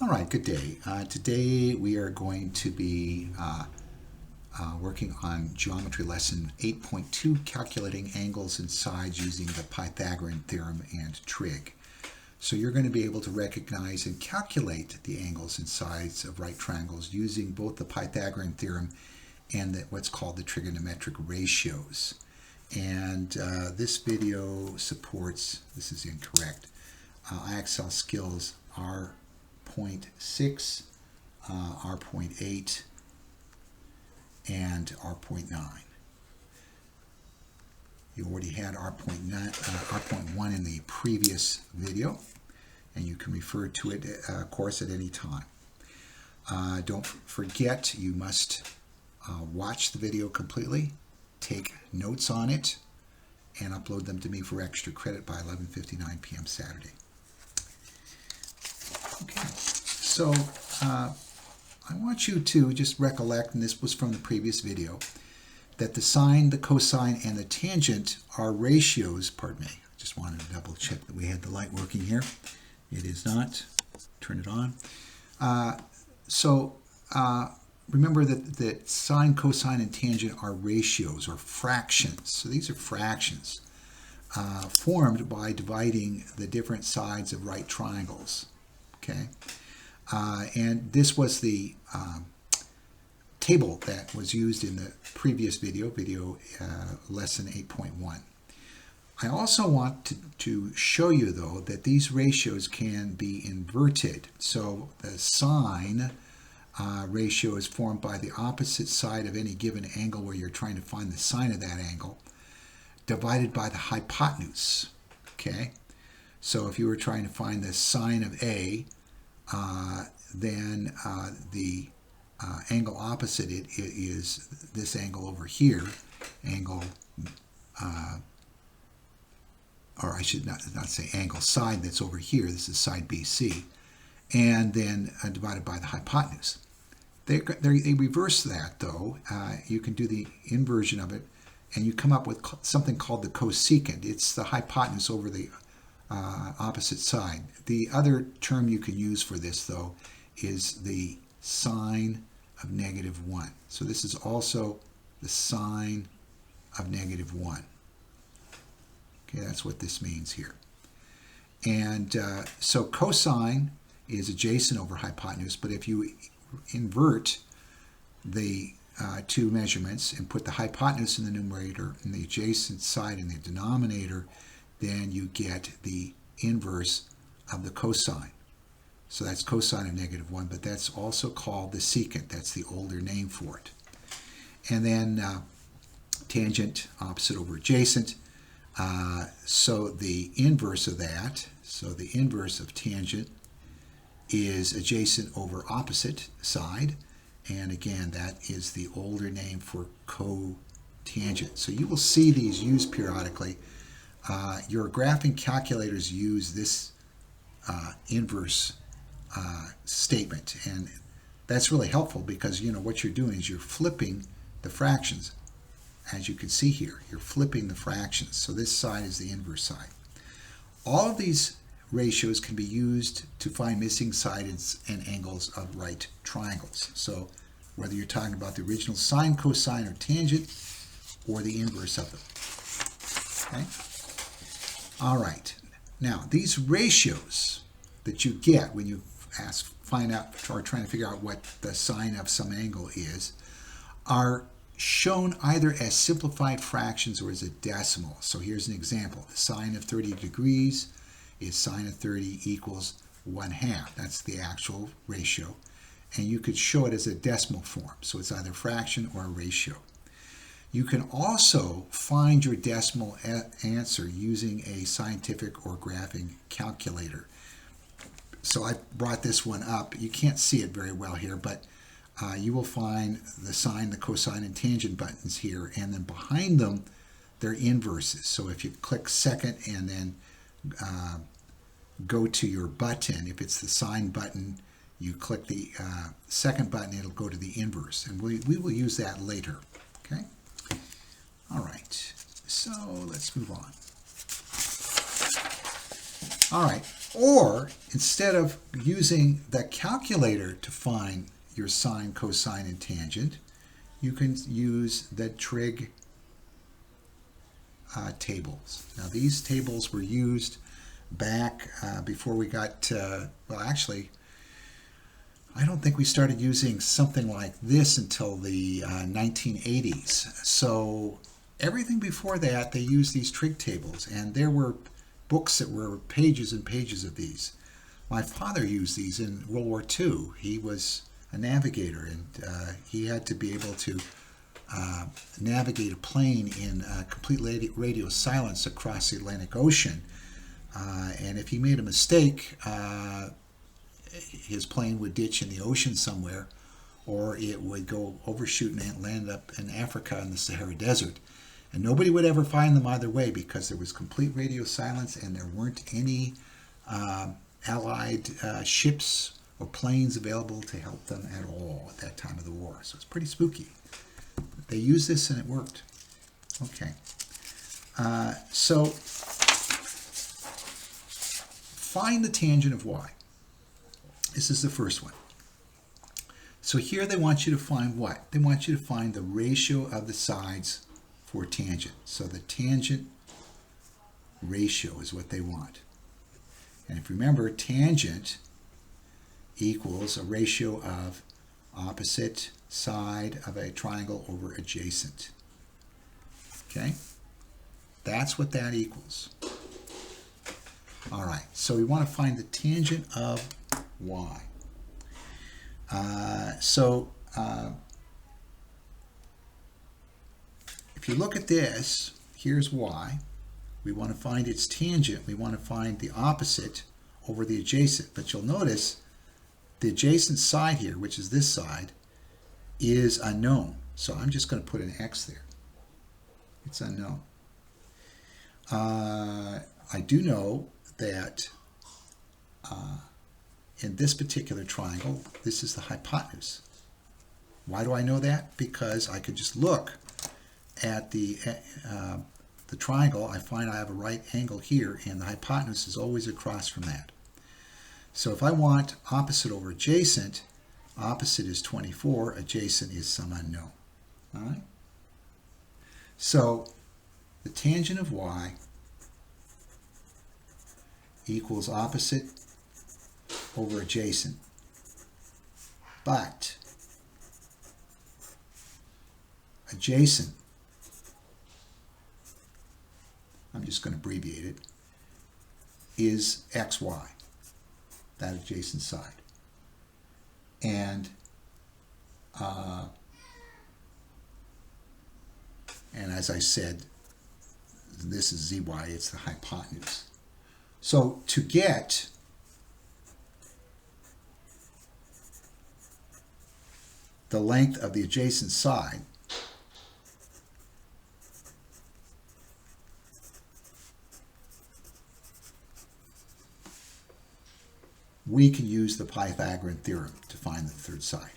All right, good day. Today we are going to be working on geometry lesson 8.2, calculating angles and sides using the Pythagorean theorem and trig. So you're going to be able to recognize and calculate the angles and sides of right triangles using both the Pythagorean theorem and what's called the trigonometric ratios. And this video supports, this is incorrect, IXL skills R.6, R.8, and R.9. You already had R.1 in the previous video, and you can refer to it, of course, at any time. Don't forget, you must watch the video completely, take notes on it, and upload them to me for extra credit by 11:59 p.m. Saturday. Okay, so I want you to just recollect, and this was from the previous video, that the sine, the cosine, and the tangent are ratios. Pardon me, I just wanted to double check that we had the light working here. It is not. Turn it on. Remember that sine, cosine, and tangent are ratios or fractions. So these are fractions formed by dividing the different sides of right triangles. Okay, and this was the table that was used in the previous video, lesson 8.1. I also want to show you, though, that these ratios can be inverted. So the sine ratio is formed by the opposite side of any given angle where you're trying to find the sine of that angle, divided by the hypotenuse. Okay, so if you were trying to find the sine of A, then the angle opposite it is this angle over here, angle, or I should not say angle, side that's over here. This is side BC, and then divided by the hypotenuse. They reverse that, though. You can do the inversion of it, and you come up with something called the cosecant. It's the hypotenuse over the opposite side. The other term you can use for this, though, is the sine of -1. So this is also the sine of -1. Okay, that's what this means here. And so cosine is adjacent over hypotenuse, but if you invert the two measurements and put the hypotenuse in the numerator and the adjacent side in the denominator, then you get the inverse of the cosine. So that's cosine of -1, but that's also called the secant. That's the older name for it. And then tangent, opposite over adjacent. So the inverse of that, so the inverse of tangent is adjacent over opposite side. And again, that is the older name for cotangent. So you will see these used periodically. Your graphing calculators use this inverse statement, and that's really helpful because what you're doing is you're flipping the fractions. As you can see here, you're flipping the fractions. So this side is the inverse side. All of these ratios can be used to find missing sides and angles of right triangles. So whether you're talking about the original sine, cosine, or tangent, or the inverse of them. Okay? All right. Now, these ratios that you get when you find out or trying to figure out what the sine of some angle is are shown either as simplified fractions or as a decimal. So here's an example. The sine of 30 degrees is sine of 30 equals 1/2. That's the actual ratio. And you could show it as a decimal form. So it's either a fraction or a ratio. You can also find your decimal answer using a scientific or graphing calculator. So I brought this one up. You can't see it very well here, but you will find the sine, the cosine, and tangent buttons here, and then behind them, they're inverses. So if you click second and then go to your button, if it's the sine button, you click the second button, it'll go to the inverse. And we will use that later. Okay? All right. So let's move on. All right. Or instead of using the calculator to find your sine, cosine, and tangent, you can use the trig tables. Now these tables were used back before we got, well actually, I don't think we started using something like this until the 1980s. So everything before that, they used these trig tables, and there were books that were pages and pages of these. My father used these in World War II. He was a navigator, and he had to be able to navigate a plane in complete radio silence across the Atlantic Ocean. And if he made a mistake, his plane would ditch in the ocean somewhere, or it would go overshoot and land up in Africa in the Sahara Desert. And nobody would ever find them either way because there was complete radio silence and there weren't any Allied ships or planes available to help them at all at that time of the war. So it's pretty spooky. They used this and it worked. Okay. So find the tangent of y. This is the first one. So here they want you to find what? They want you to find the ratio of the sides for tangent. So the tangent ratio is what they want. And if you remember, tangent equals a ratio of opposite side of a triangle over adjacent. Okay? That's what that equals. All right, so we want to find the tangent of y. If you look at this, here's y. We want to find its tangent. We want to find the opposite over the adjacent. But you'll notice the adjacent side here, which is this side, is unknown. So I'm just going to put an x there. It's unknown. I do know that in this particular triangle, this is the hypotenuse. Why do I know that? Because I could just look at the triangle. I find I have a right angle here, and the hypotenuse is always across from that. So if I want opposite over adjacent, opposite is 24, adjacent is some unknown. All right? So the tangent of y equals opposite over adjacent. But adjacent, I'm just going to abbreviate it, is xy, that adjacent side. And as I said, this is zy, it's the hypotenuse. So to get the length of the adjacent side, we can use the Pythagorean theorem to find the third side.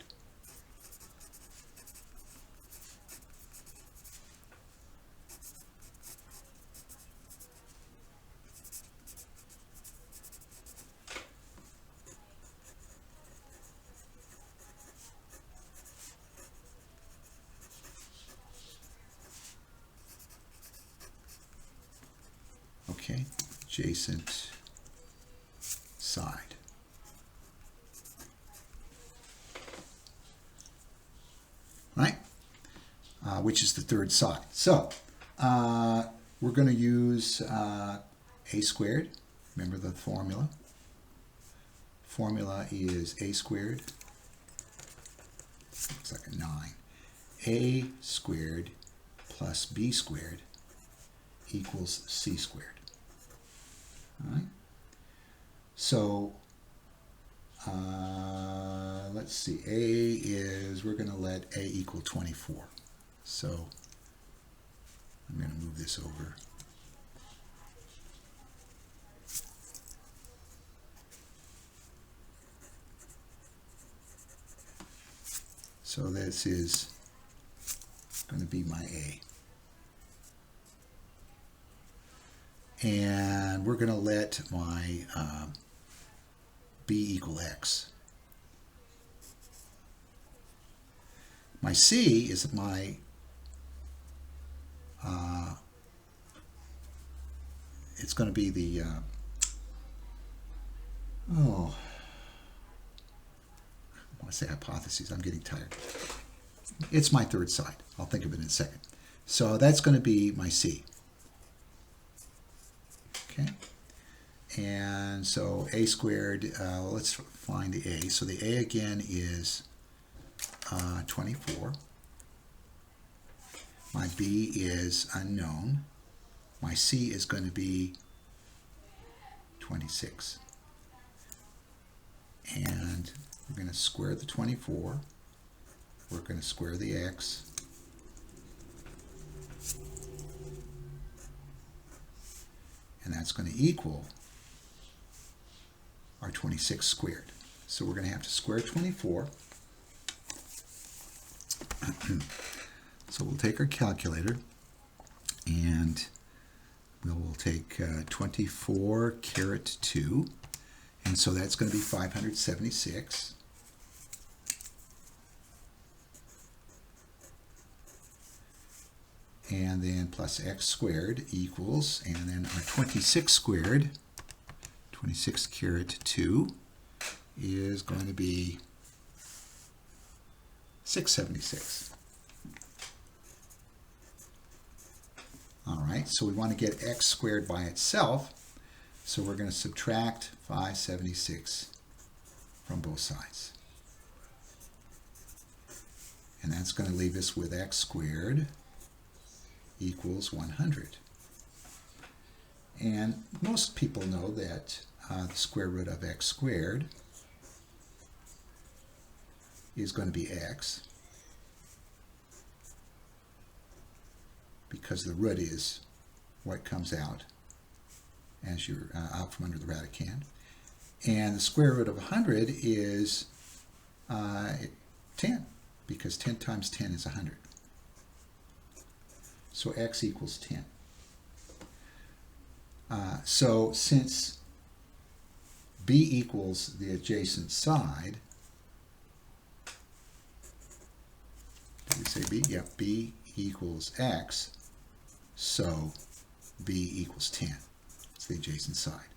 Okay, adjacent side. Right? Which is the third side. So, we're going to use a squared. Remember the formula. Formula is a squared. Looks like a 9. A squared plus b squared equals c squared. All right? So, let's see, a is, we're going to let a equal 24. So I'm going to move this over. So this is going to be my a. And we're going to let my b equal x. My c is my it's going to be the I want to say hypotheses. I'm getting tired. It's my third side. I'll think of it in a second. So that's going to be my c. Okay. And so a squared, let's find the a. So the a again is 24. My b is unknown. My c is going to be 26. And we're going to square the 24. We're going to square the x. And that's going to equal our 26 squared. So we're going to have to square 24. So we'll take our calculator and we'll take 24 caret 2. And so that's going to be 576. And then plus x squared equals, and then our 26 squared, 26 caret 2, is going to be 676. All right, so we want to get x squared by itself, so we're going to subtract 576 from both sides. And that's going to leave us with x squared equals 100. And most people know that the square root of x squared is going to be x, because the root is what comes out as you're out from under the radicand. And the square root of 100 is 10, because 10 times 10 is 100. So x equals 10. So since b equals the adjacent side, did we say b? Yep, b equals x, so b equals 10. It's the adjacent side.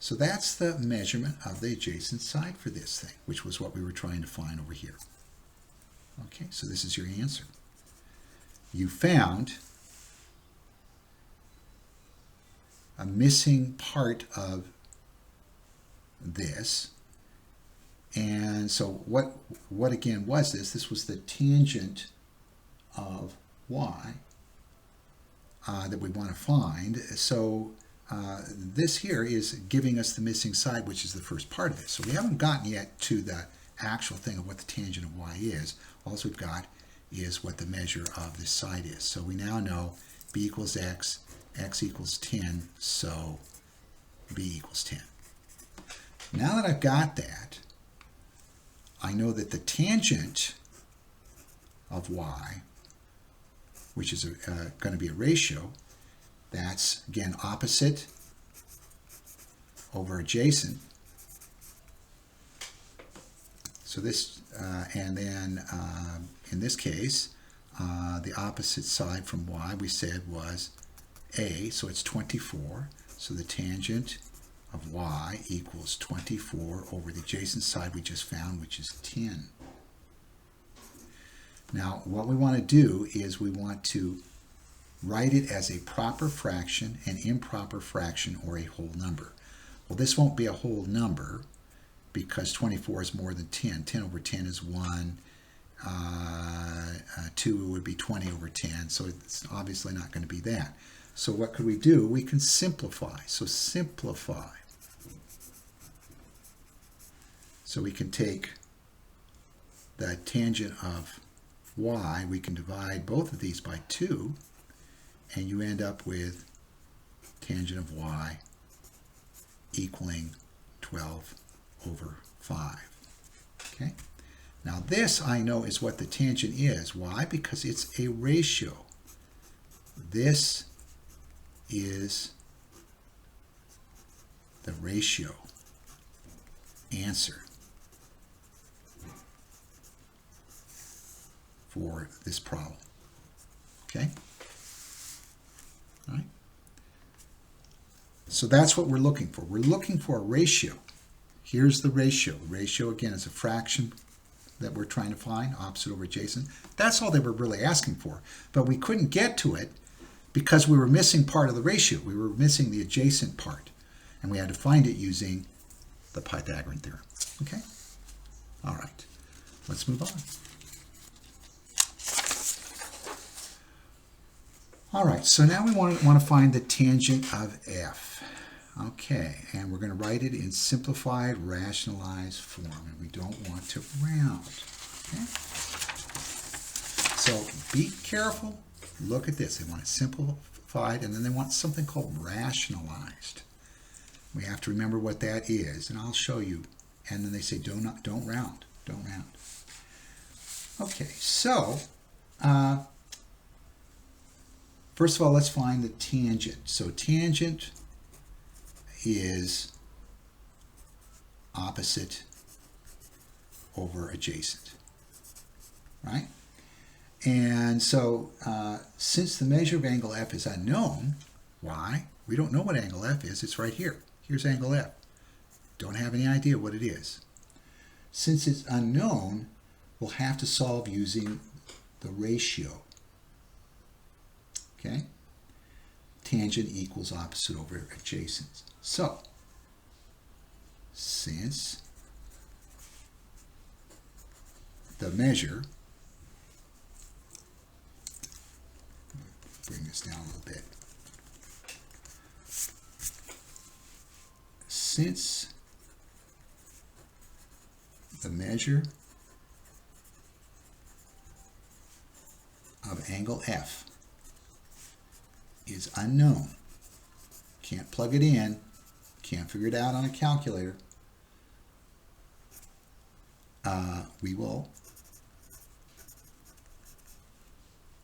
So that's the measurement of the adjacent side for this thing, which was what we were trying to find over here. Okay, so this is your answer. You found a missing part of this. And so what again was this? This was the tangent of y that we want to find. So this here is giving us the missing side, which is the first part of it. So we haven't gotten yet to the actual thing of what the tangent of y is. All we've got is what the measure of this side is. So we now know b equals x, x equals 10, so b equals 10. Now that I've got that, I know that the tangent of y, which is going to be a ratio, that's, again, opposite over adjacent. So this, and then in this case, the opposite side from y we said was a, so it's 24. So the tangent of y equals 24 over the adjacent side we just found, which is 10. Now, what we want to do is we want to write it as a proper fraction, an improper fraction, or a whole number. Well, this won't be a whole number because 24 is more than 10. 10 over 10 is 1. 2 would be 20 over 10, so it's obviously not going to be that. So what could we do? We can simplify. So simplify. So we can take the tangent of y, we can divide both of these by 2, and you end up with tangent of y equaling 12 over 5. Okay? Now this I know is what the tangent is. Why? Because it's a ratio. This is the ratio answer for this problem. Okay? All right? So that's what we're looking for. We're looking for a ratio. Here's the ratio. The ratio, again, is a fraction that we're trying to find, opposite over adjacent. That's all they were really asking for. But we couldn't get to it because we were missing part of the ratio. We were missing the adjacent part. And we had to find it using the Pythagorean theorem. Okay? All right. Let's move on. All right, so now we want to find the tangent of f. Okay, and we're going to write it in simplified, rationalized form, and we don't want to round. Okay? So be careful. Look at this. They want it simplified, and then they want something called rationalized. We have to remember what that is, and I'll show you. And then they say don't round, don't round. Okay, so first of all, let's find the tangent. So tangent is opposite over adjacent, right? And so since the measure of angle F is unknown, why? We don't know what angle F is. It's right here. Here's angle F. Don't have any idea what it is. Since it's unknown, we'll have to solve using the ratio. Okay? Tangent equals opposite over adjacent. So, since the measure, bring this down a little bit. Since the measure of angle F is unknown, can't plug it in, can't figure it out on a calculator, we will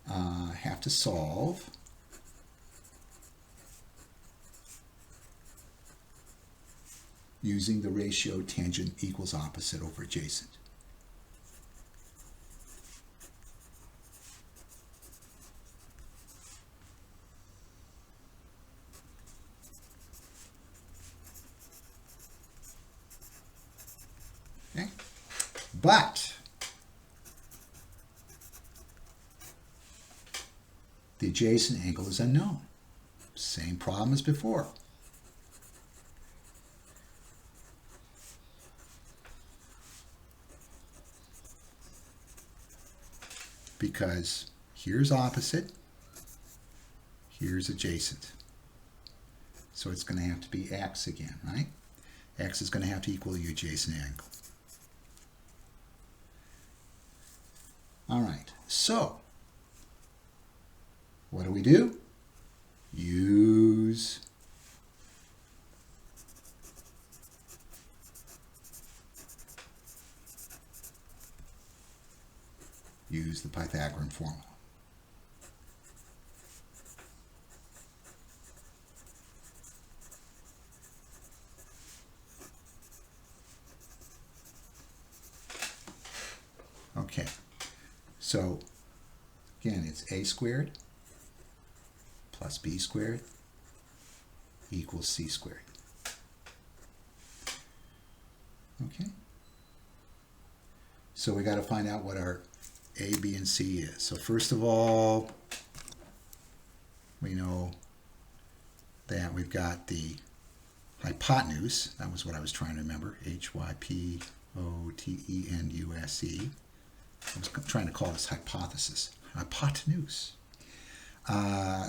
have to solve using the ratio tangent equals opposite over adjacent. Okay? But the adjacent angle is unknown. Same problem as before. Because here's opposite, here's adjacent. So it's going to have to be x again, right? X is going to have to equal the adjacent angle. All right, so what do? Use the Pythagorean formula. Okay, so again, it's a squared plus b squared equals c squared. Okay, so we got to find out what our a, b, and c is. So first of all, we know that we've got the hypotenuse. That was what I was trying to remember. Hypotenuse. I was trying to call this hypothesis. Hypotenuse.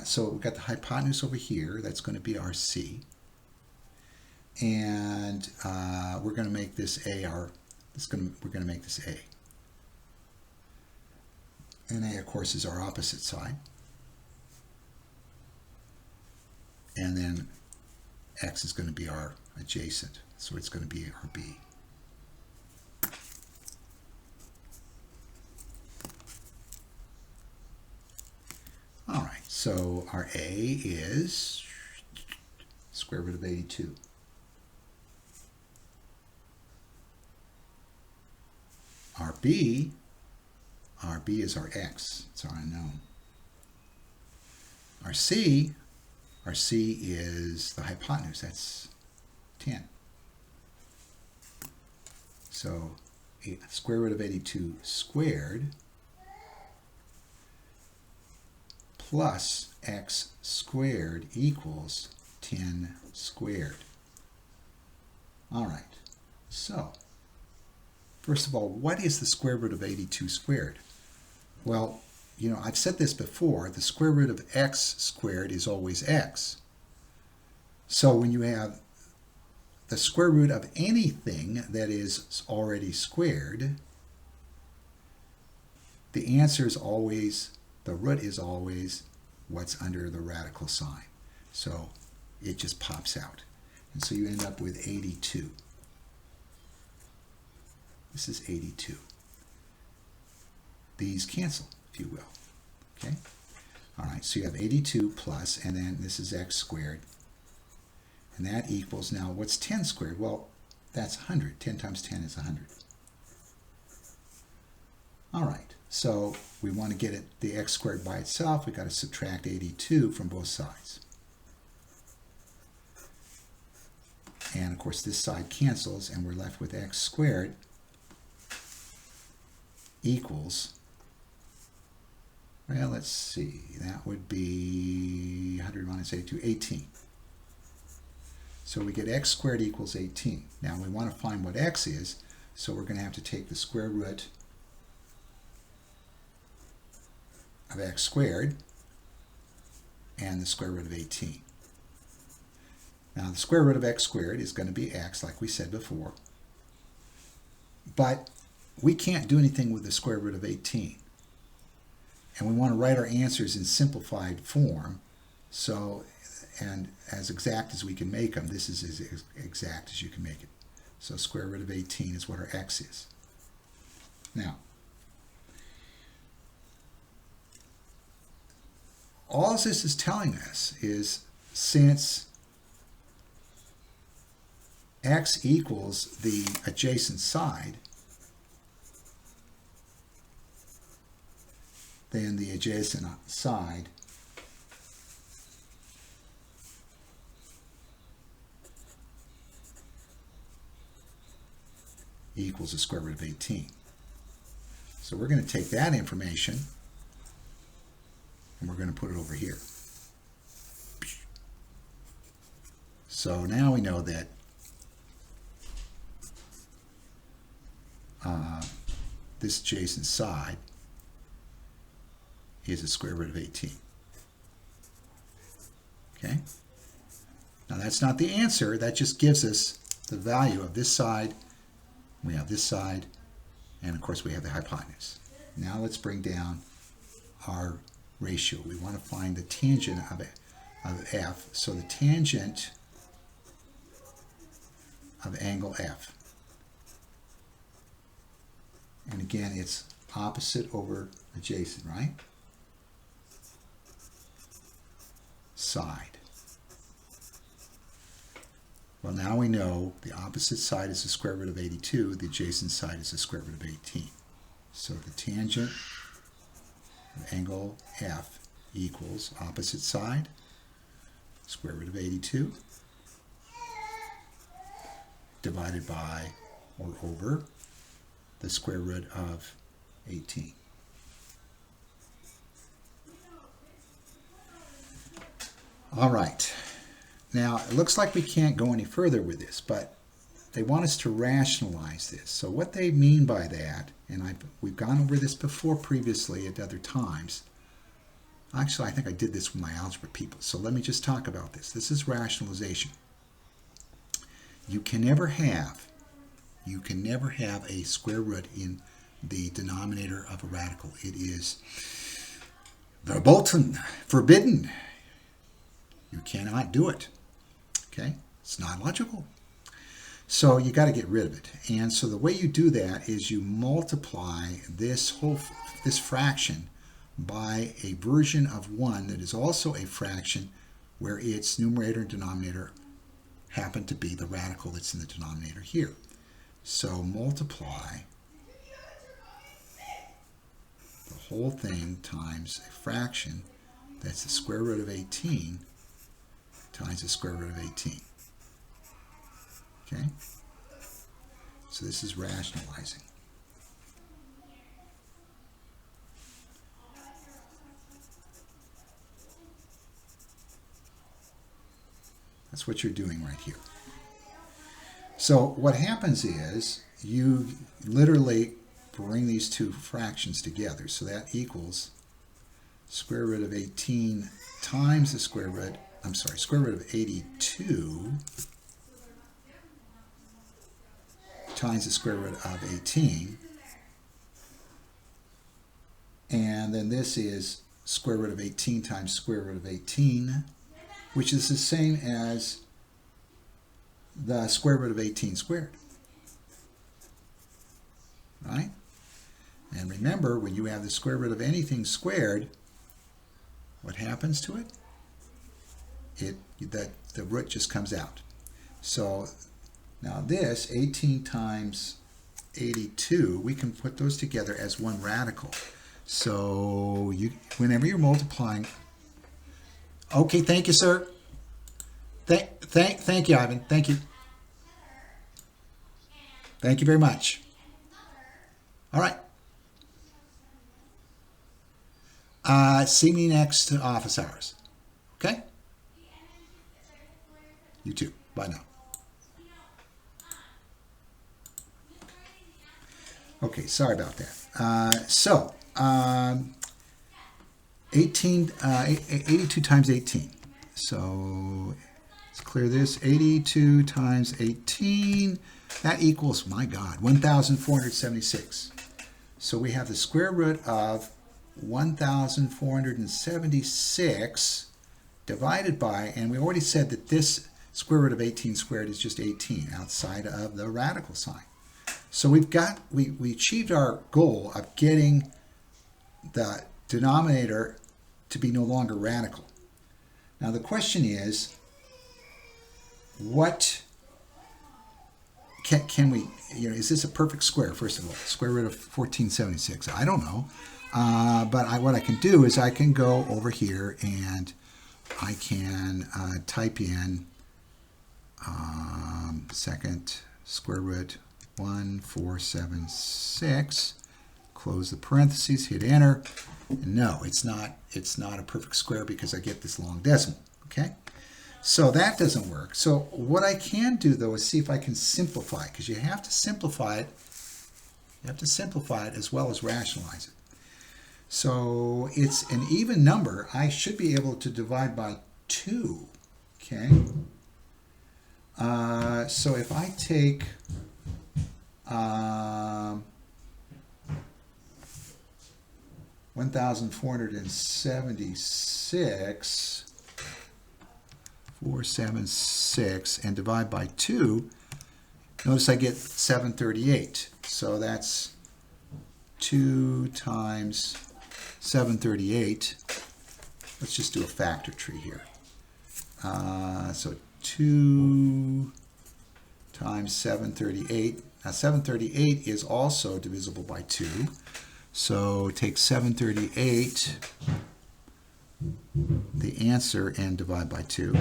So we've got the hypotenuse over here. That's going to be our c. And we're going to make this a our. We're going to make this a. And a, of course, is our opposite side. And then x is going to be our adjacent. So it's going to be our b. All right, so our a is square root of 82. Our B is our x, it's our unknown. Our C is the hypotenuse, that's 10. So square root of 82 squared plus x squared equals 10 squared. All right, so first of all, what is the square root of 82 squared? Well, you know, I've said this before, the square root of x squared is always x. So when you have the square root of anything that is already squared, the answer is always, the root is always what's under the radical sign. So it just pops out. And so you end up with 82. This is 82. These cancel, if you will. Okay? All right, so you have 82 plus, and then this is x squared. And that equals, now what's 10 squared? Well, that's 100. 10 times 10 is 100. All right, so we want to get the x squared by itself. We've got to subtract 82 from both sides. And of course, this side cancels, and we're left with x squared equals, well, let's see, that would be 100 minus 82, 18. So we get x squared equals 18. Now we want to find what x is, so we're going to have to take the square root of x squared and the square root of 18. Now the square root of x squared is going to be x, like we said before, but we can't do anything with the square root of 18. And we want to write our answers in simplified form, so, and as exact as we can make them. This is as exact as you can make it. So square root of 18 is what our x is. Now, all this is telling us is, since x equals the adjacent side, then the adjacent side equals the square root of 18. So we're going to take that information and we're going to put it over here. So now we know that this adjacent side is the square root of 18. Okay? Now that's not the answer, that just gives us the value of this side. We have this side, and of course we have the hypotenuse. Now let's bring down our ratio. We want to find the tangent of f. So the tangent of angle f. And again, it's opposite over adjacent, right? Side. Well, now we know the opposite side is the square root of 82, the adjacent side is the square root of 18. So the tangent of angle F equals opposite side, square root of 82, divided by or over the square root of 18. All right. Now, it looks like we can't go any further with this, but they want us to rationalize this. So what they mean by that, and we've gone over this before previously at other times. Actually, I think I did this with my algebra people, so let me just talk about this. This is rationalization. You can never have a square root in the denominator of a radical. It is verboten, forbidden. You cannot do it. Okay? It's not logical. So you got to get rid of it. And so the way you do that is you multiply this fraction by a version of 1 that is also a fraction where its numerator and denominator happen to be the radical that's in the denominator here. So multiply the whole thing times a fraction that's the square root of 18 times the square root of 18. Okay? So this is rationalizing. That's what you're doing right here. So what happens is you literally bring these two fractions together. So that equals square root of 18 times the square root of 82 times the square root of 18. And then this is square root of 18 times square root of 18, which is the same as the square root of 18 squared. Right? And remember, when you have the square root of anything squared, what happens to it? The root just comes out. So now this 18 times 82, we can put those together as one radical. So whenever you're multiplying, okay, thank you, sir. Thank you, Ivan. Thank you. Thank you very much. All right. See me next to office hours. Okay? You too. Bye now. Okay, sorry about that. 82 times 18. So let's clear this. 82 times 18. That equals, my God, 1,476. So we have the square root of 1,476 divided by, and we already said that this square root of 18 squared is just 18 outside of the radical sign. So we achieved our goal of getting the denominator to be no longer radical. Now the question is, what can we, is this a perfect square, first of all? Square root of 1476, I don't know. But what I can do is I can go over here and I can type in second square root 1476, close the parentheses, hit enter. And no, it's not a perfect square because I get this long decimal. Okay? So that doesn't work. So what I can do though is see if I can simplify it, because you have to simplify it. You have to simplify it as well as rationalize it. So it's an even number. I should be able to divide by 2. Okay. So if I take 1,476, 476, and divide by 2, notice I get 738. So that's 2 times 738. Let's just do a factor tree here. So 2 times 738. Now 738 is also divisible by 2. So take 738, the answer, and divide by 2.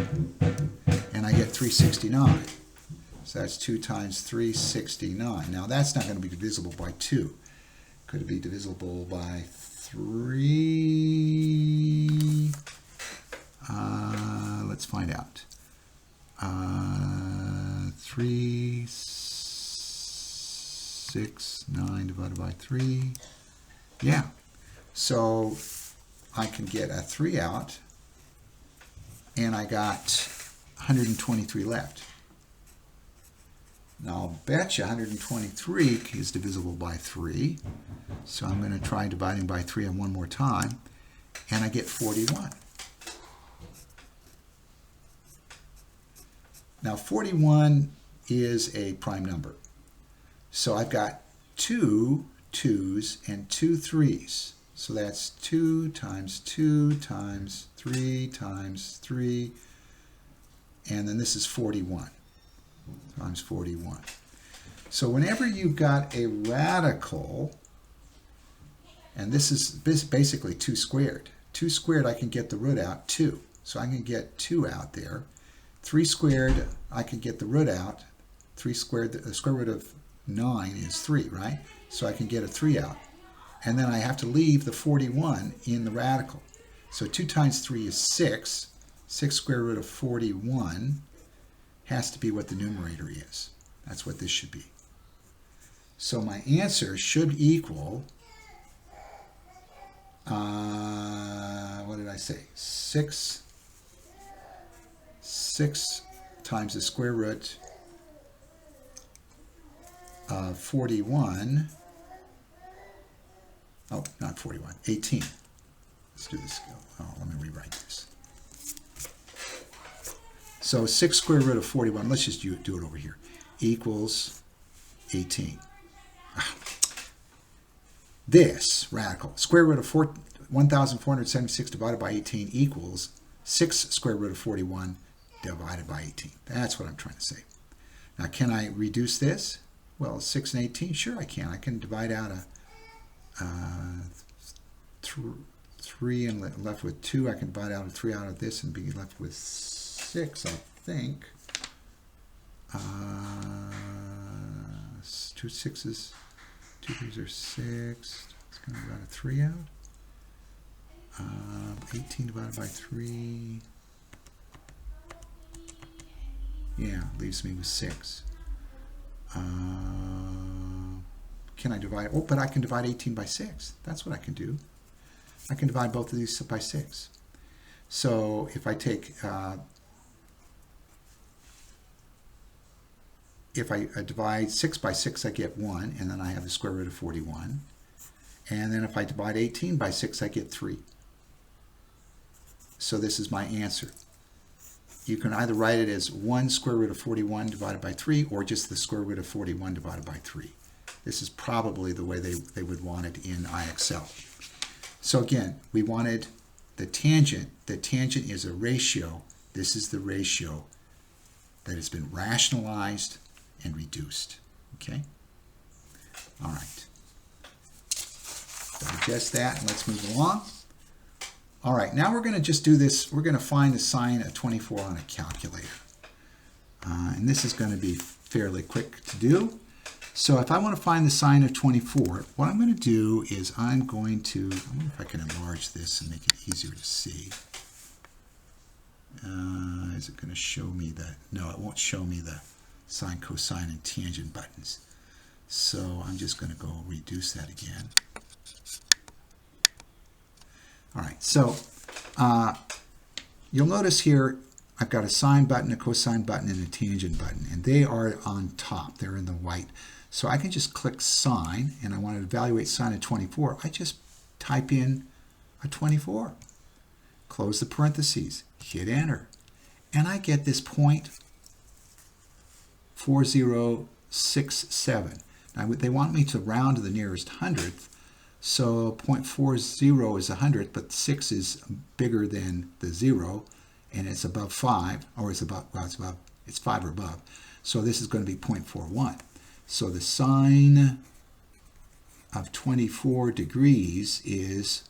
And I get 369. So that's 2 times 369. Now that's not going to be divisible by 2. Could it be divisible by 3? Let's find out. 369 divided by 3. Yeah. So I can get a 3 out, and I got 123 left. Now I'll bet you 123 is divisible by 3. So I'm going to try dividing by 3 one more time, and I get 41. Now 41 is a prime number. So I've got 2 2's and 2 3's. So that's 2 times 2 times 3 times 3. And then this is 41 times 41. So whenever you've got a radical, And this is basically 2 squared. 2 squared, I can get the root out, 2. So I can get 2 out there. 3 squared, I can get the root out. 3 squared, the square root of 9 is 3, right? So I can get a 3 out. And then I have to leave the 41 in the radical. So 2 times 3 is 6. 6 square root of 41 has to be what the numerator is. That's what this should be. So my answer should equal, what did I say? 6 times the square root of 41. Oh, not 41, 18. Let's do this. Oh, let me rewrite this. So 6 square root of 41, let's just do it over here, equals 18. This radical, square root of 1,476 divided by 18 equals 6 square root of 41 divided by 18. That's what I'm trying to say. Now, can I reduce this? Well, 6 and 18, sure I can. I can divide out a 3 and left with 2. I can divide out a 3 out of this and be left with 6, I think. 2 6s, 2 3s are 6. It's going to divide a 3 out. 18 divided by 3. Yeah, leaves me with 6. Can I divide? Oh, but I can divide 18 by 6. That's what I can do. I can divide both of these by 6. So if I take, if I divide 6 by 6, I get 1, and then I have the square root of 41. And then if I divide 18 by 6, I get 3. So this is my answer. You can either write it as 1 square root of 41 divided by 3, or just the square root of 41 divided by 3. This is probably the way they would want it in IXL. So again, we wanted the tangent. The tangent is a ratio. This is the ratio that has been rationalized and reduced. Okay? All right. Digest that and let's move along. All right, now we're going to just do this. We're going to find the sine of 24 on a calculator. And this is going to be fairly quick to do. So if I want to find the sine of 24, what I'm going to do is I'm going to, I wonder if I can enlarge this and make it easier to see. Is it going to show me the, no, it won't show me the sine, cosine, and tangent buttons. So I'm just going to go reduce that again. All right, so you'll notice here I've got a sine button, a cosine button, and a tangent button, and they are on top. They're in the white. So I can just click sine, and I want to evaluate sine of 24. I just type in a 24. Close the parentheses, hit enter, and I get this 0.4067. Now they want me to round to the nearest hundredth. So 0.40 is a hundredth, but 6 is bigger than the 0, and it's above 5, or it's above, well, it's 5 or above. So this is going to be 0.41. So the sine of 24 degrees is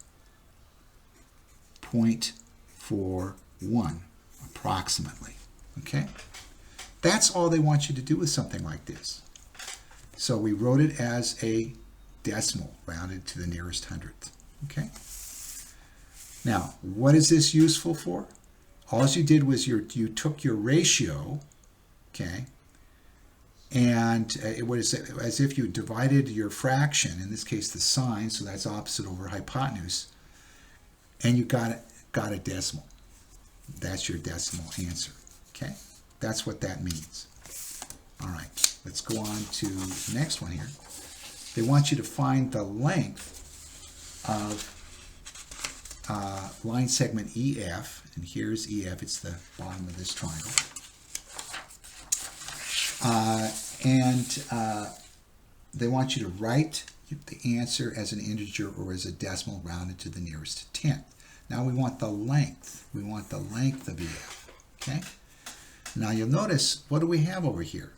0.41, approximately. Okay? That's all they want you to do with something like this. So we wrote it as a decimal rounded to the nearest hundredth. Okay. Now, what is this useful for? All you did was you took your ratio, okay, and it was as if you divided your fraction, in this case the sine, so that's opposite over hypotenuse, and you got a decimal. That's your decimal answer. Okay, that's what that means. All right, let's go on to the next one here. They want you to find the length of line segment EF, and here's EF, it's the bottom of this triangle. They want you to write the answer as an integer or as a decimal rounded to the nearest tenth. Now we want the length. We want the length of EF. Okay? Now you'll notice, what do we have over here?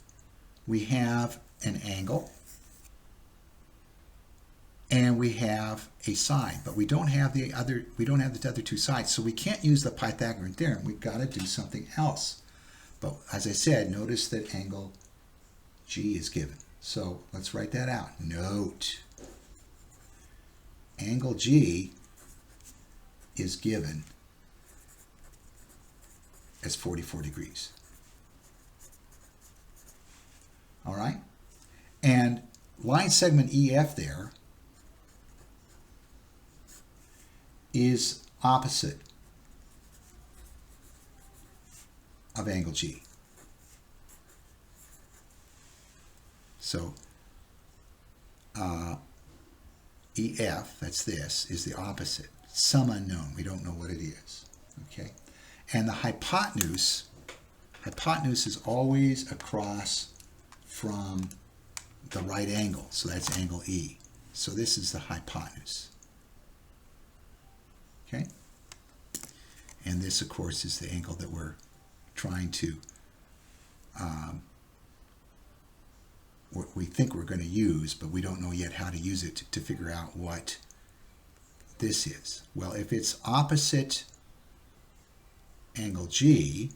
We have an angle. and we have a side, but we don't have the other two sides, so we can't use the Pythagorean theorem. We've got to do something else. But as I said, notice that angle G is given. So let's write that out. Note, angle G is given as 44 degrees. All right? And line segment EF there is opposite of angle G. So EF, that's this, is the opposite. Some unknown. We don't know what it is. Okay? And the hypotenuse is always across from the right angle. So that's angle E. So this is the hypotenuse. Okay? And this, of course, is the angle that we're trying to, we think we're going to use, but we don't know yet how to use it to figure out what this is. Well, if it's opposite angle G,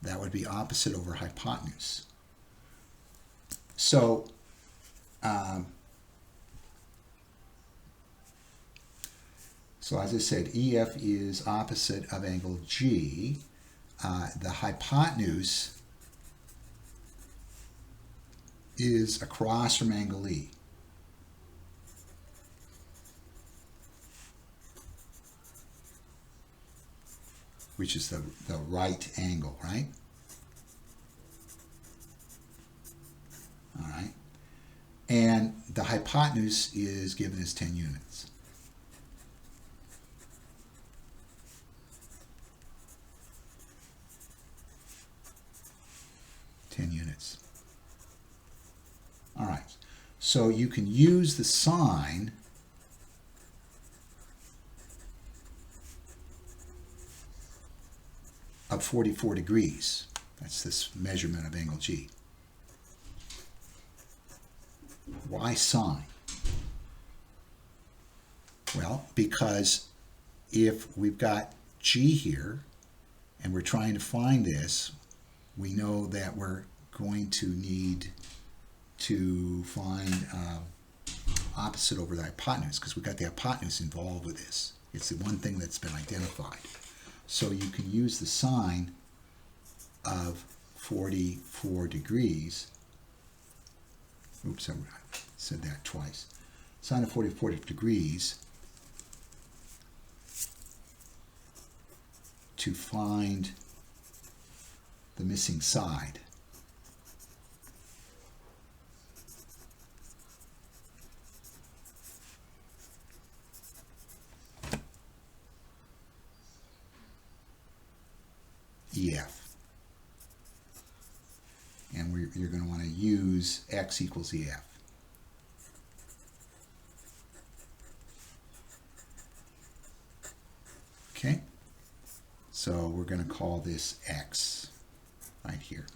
that would be opposite over hypotenuse. So, so as I said, EF is opposite of angle G. The hypotenuse is across from angle E. Which is the right angle, right? All right. And the hypotenuse is given as 10 units. All right. So you can use the sine of 44 degrees. That's this measurement of angle G. Why sine? Well, because if we've got G here and we're trying to find this, we know that we're going to need to find opposite over the hypotenuse, because we've got the hypotenuse involved with this. It's the one thing that's been identified. So you can use the sine of 44 degrees. Oops, I said that twice. Sine of 44 degrees to find the missing side. EF. And you're going to want to use x equals EF. Okay? So we're going to call this x right here.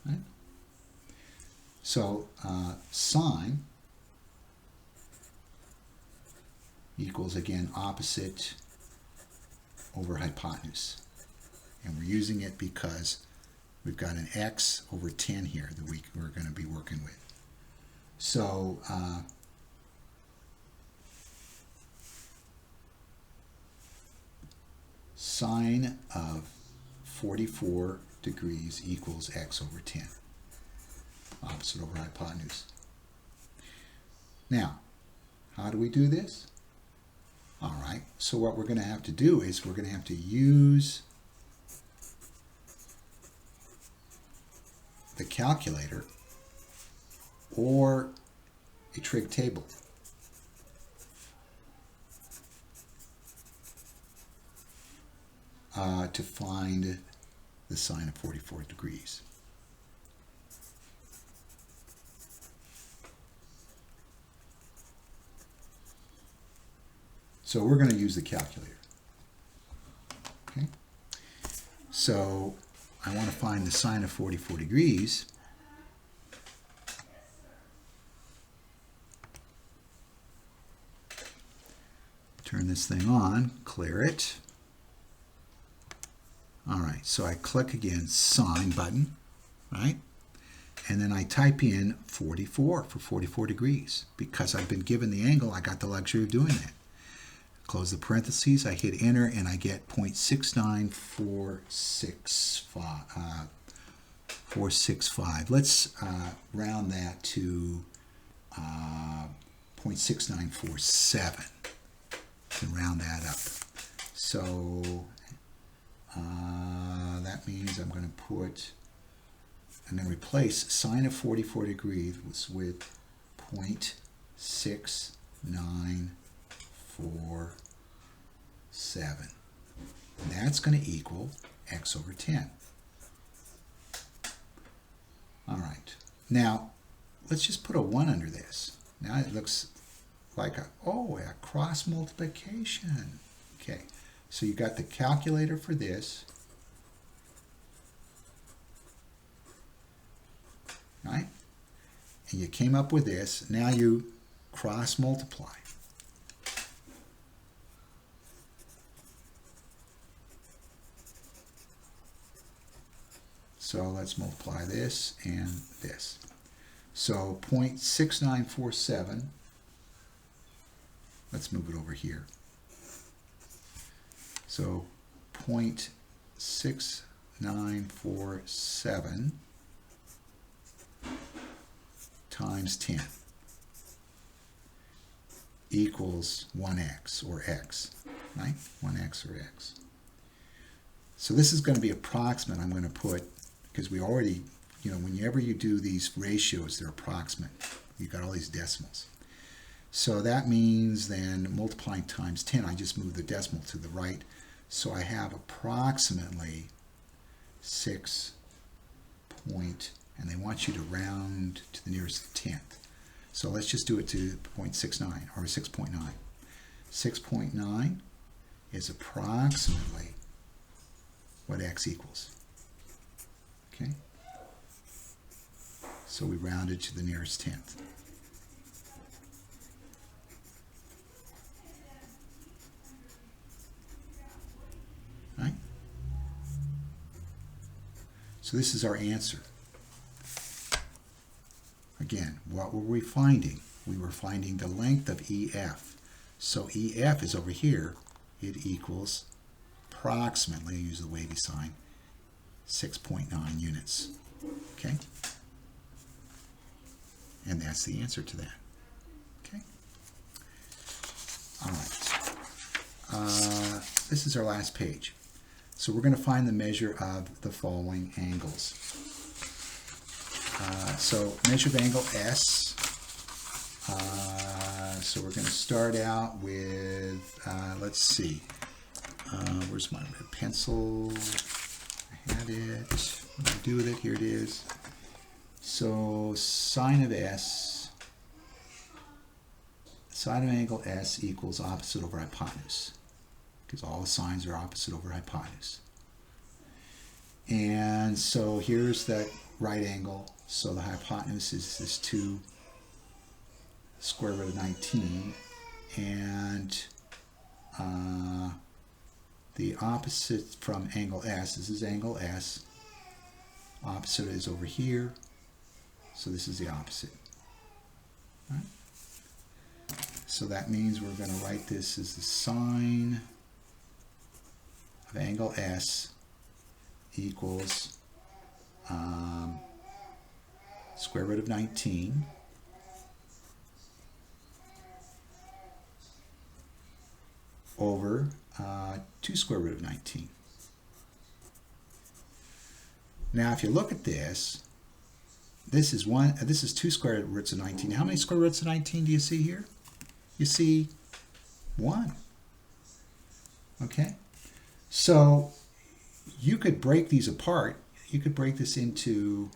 Right? So sine equals, again, opposite over hypotenuse. And we're using it because we've got an x over 10 here that we're going to be working with. So sine of 44 degrees equals x over 10. Opposite over hypotenuse. Now, how do we do this? All right, so what we're going to have to do is we're going to have to use the calculator or a trig table. To find the sine of 44 degrees. So we're going to use the calculator. Okay. So I want to find the sine of 44 degrees. turn this thing on, clear it. All right, so I click again, sine button, right? And then I type in 44 for 44 degrees. Because I've been given the angle, I got the luxury of doing that. Close the parentheses, I hit enter, and I get 0.69465. Let's round that to 0.6947 and round that up. So that means I'm going to put, I'm going to replace sine of 44 degrees with 0.6947. And that's going to equal x over 10. All right. Now, let's just put a 1 under this. Now it looks like a cross multiplication. Okay, so you got the calculator for this, right? And you came up with this. Now you cross multiply. So let's multiply this and this. So 0.6947, let's move it over here. So 0.6947 times 10 equals 1x, or x, right? 1x or x. So this is going to be approximate. I'm going to put, because we already, whenever you do these ratios, they're approximate. You've got all these decimals. So that means then multiplying times 10, I just move the decimal to the right. So I have approximately 6 point, and they want you to round to the nearest 10th. So let's just do it to 0.69 or 6.9. 6.9 is approximately what x equals. Okay? So we rounded to the nearest 10th. Right? So this is our answer. Again, what were we finding? We were finding the length of EF. So EF is over here. It equals approximately, use the wavy sign, 6.9 units. Okay? And that's the answer to that. Okay? All right. This is our last page. So we're going to find the measure of the following angles. So measure of angle S. So we're going to start out with, let's see, where's my red pencil? I had it. What do I do with it? Here it is. So sine of S, sine of angle S equals opposite over hypotenuse, because all the sines are opposite over hypotenuse. And so here's that right angle. So the hypotenuse is this 2 square root of 19, and the opposite from angle S, this is angle S, opposite is over here, so this is the opposite. Right? So that means we're going to write this as the sine of angle S equals square root of 19 over 2 square root of 19. Now if you look at this, this is 2 square roots of 19. How many square roots of 19 do you see here? You see 1. Okay? So you could break these apart. You could break this into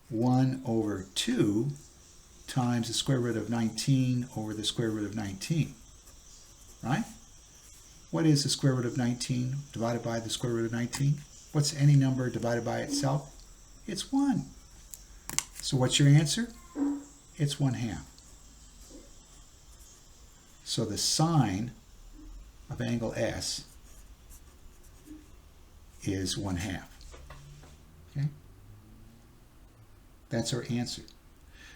1 over 2 times the square root of 19 over the square root of 19, right? What is the square root of 19 divided by the square root of 19? What's any number divided by itself? It's 1. So what's your answer? it's 1/2. So the sine of angle S is 1/2. Okay? That's our answer.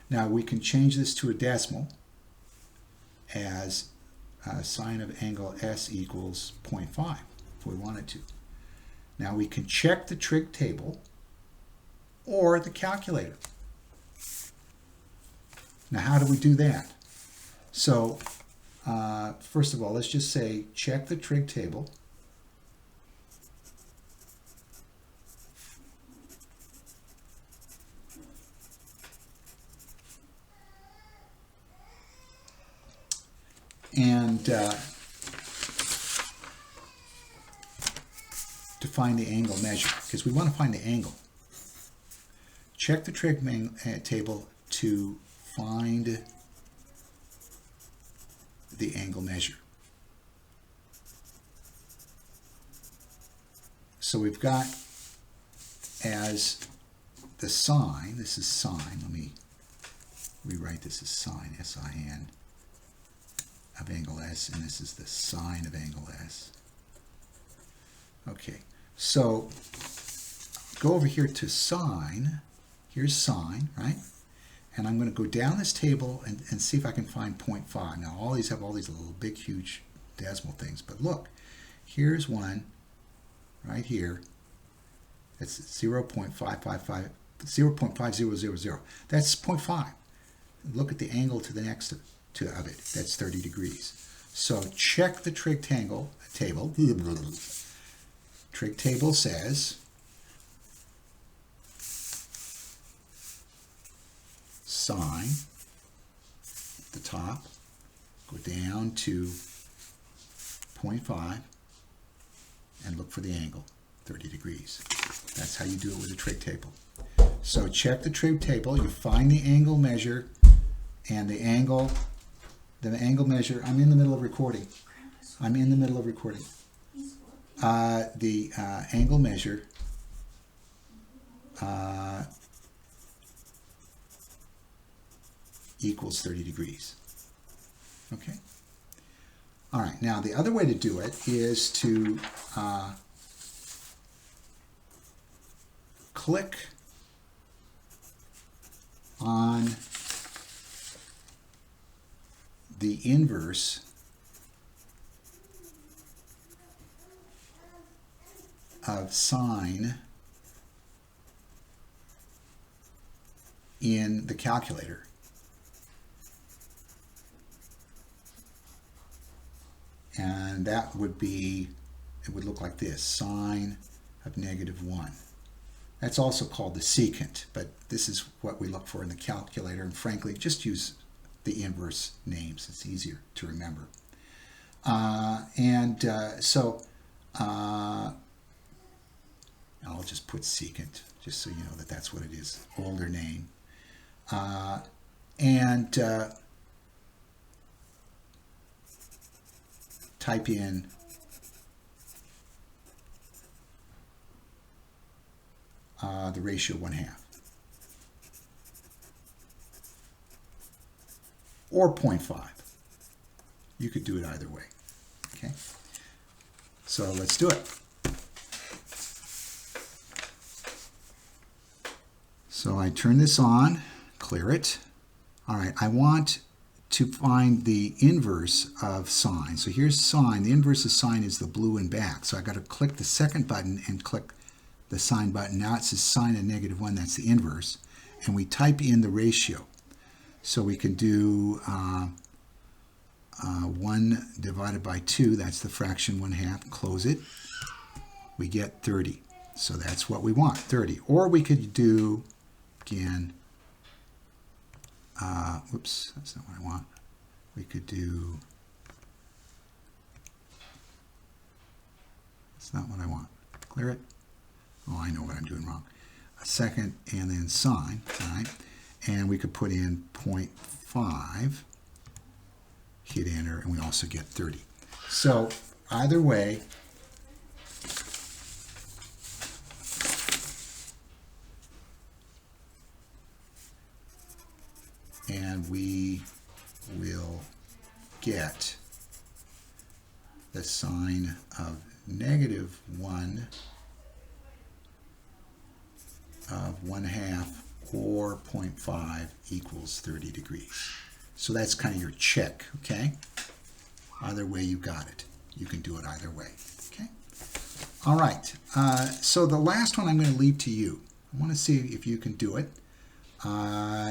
Now we can change this to a decimal as sine of angle S equals 0.5 if we wanted to. Now we can check the trig table or the calculator. Now how do we do that? So first of all, let's just say check the trig table. And to find the angle measure, because we want to find the angle. Check the trig table to find the angle measure. So we've got as the sine, this is sine, let me rewrite this as sine, S-I-N, of angle S, and this is the sine of angle S. Okay, so go over here to sine. Here's sine, right? And I'm going to go down this table and see if I can find 0.5. Now all these have all these little big huge decimal things, but look, here's one right here. It's 0.555, 0.5000. That's 0.5. Look at the angle to the next of it. That's 30 degrees. So check the trig table. Trig table says sine at the top, go down to 0.5 and look for the angle, 30 degrees. That's how you do it with a trig table. So check the trig table, you find the angle measure, and the angle measure, I'm in the middle of recording. I'm in the middle of recording. The angle measure equals 30 degrees. Okay? All right, now the other way to do it is to click on the inverse of sine in the calculator. And that would be, it would look like this, sine of -1. That's also called the secant, but this is what we look for in the calculator, and frankly, just use the inverse names. It's easier to remember. I'll just put secant, just so you know that that's what it is, older name. Type in the ratio 1/2 or 0.5. You could do it either way. Okay, so let's do it. So I turn this on, clear it. All right, I want to find the inverse of sine. So here's sine. The inverse of sine is the blue and back. So I got to click the second button and click the sine button. Now it says sine of -1. That's the inverse. And we type in the ratio. So we can do 1 divided by 2. That's the fraction 1/2. Close it. We get 30. So that's what we want, 30. Or we could do, again, whoops, that's not what I want. We could do, that's not what I want. Clear it. Oh, I know what I'm doing wrong. A second and then sine, all right? And we could put in 0.5, hit enter, and we also get 30. So either way, and and we will get the sine of -1 of 1/2 or 0.5 equals 30 degrees. So that's kind of your check, okay? Either way you got it. You can do it either way, okay? All right, so the last one I'm going to leave to you. I want to see if you can do it.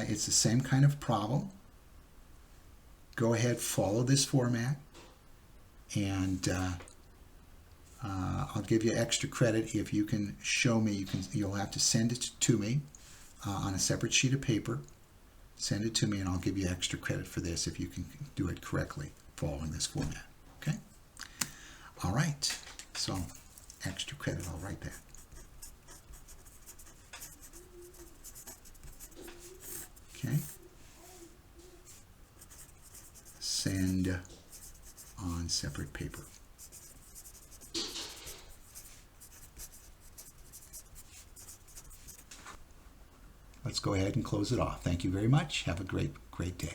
It's the same kind of problem. Go ahead, follow this format, and I'll give you extra credit if you can show me. You'll have to send it to me on a separate sheet of paper. Send it to me, and I'll give you extra credit for this if you can do it correctly following this format. Okay? All right. So extra credit. I'll write that. Okay. Send on separate paper. Let's go ahead and close it off. Thank you very much. Have a great day.